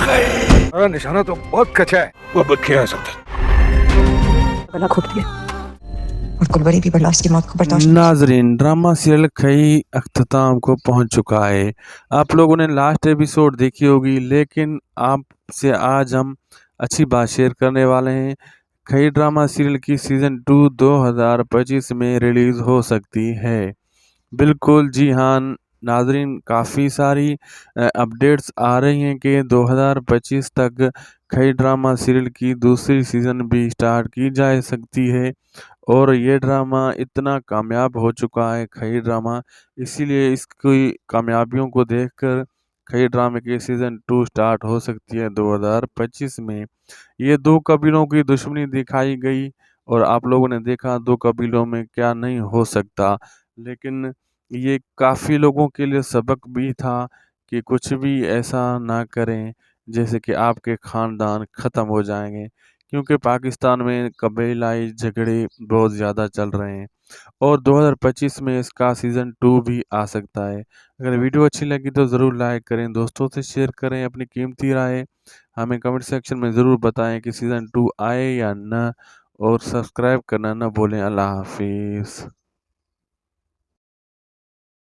हमारा निशाना तो बहुत कच्चा है। वो अब क्या सकता गला घोट दिया और कुलवरी भी बर्लास की मौत को बर्दाश्त नहीं नाजरीन, ड्रामा सीरियल कई अख्ताम को पहुंच चुका है। आप लोगों ने लास्ट एपिसोड देखी होगी, लेकिन आपसे आज हम अच्छी बात शेयर करने वाले हैं। कई ड्रामा सीरियल की सीज़न 2 2025 में रिलीज़ हो सकती है। बिल्कुल जी हाँ नाजरीन, काफ़ी सारी अपडेट्स आ रही हैं कि 2025 तक कई ड्रामा सीरियल की दूसरी सीज़न भी स्टार्ट की जा सकती है। और ये ड्रामा इतना कामयाब हो चुका है खई ड्रामा, इसीलिए इसकी कामयाबियों को देखकर खई ड्रामे की सीज़न 2 स्टार्ट हो सकती है 2025 में। ये दो कबीलों की दुश्मनी दिखाई गई और आप लोगों ने देखा दो कबीलों में क्या नहीं हो सकता। लेकिन ये काफ़ी लोगों के लिए सबक भी था कि कुछ भी ऐसा ना करें जैसे कि आपके ख़ानदान ख़त्म हो जाएंगे, क्योंकि पाकिस्तान में कबीलाई झगड़े बहुत ज़्यादा चल रहे हैं और 2025 में इसका सीज़न 2 भी आ सकता है। अगर वीडियो अच्छी लगी तो ज़रूर लाइक करें, दोस्तों से शेयर करें, अपनी कीमती राय हमें कमेंट सेक्शन में ज़रूर बताएं कि सीज़न 2 आए या न, और सब्सक्राइब करना न भूलें। अल्लाह हाफिज़।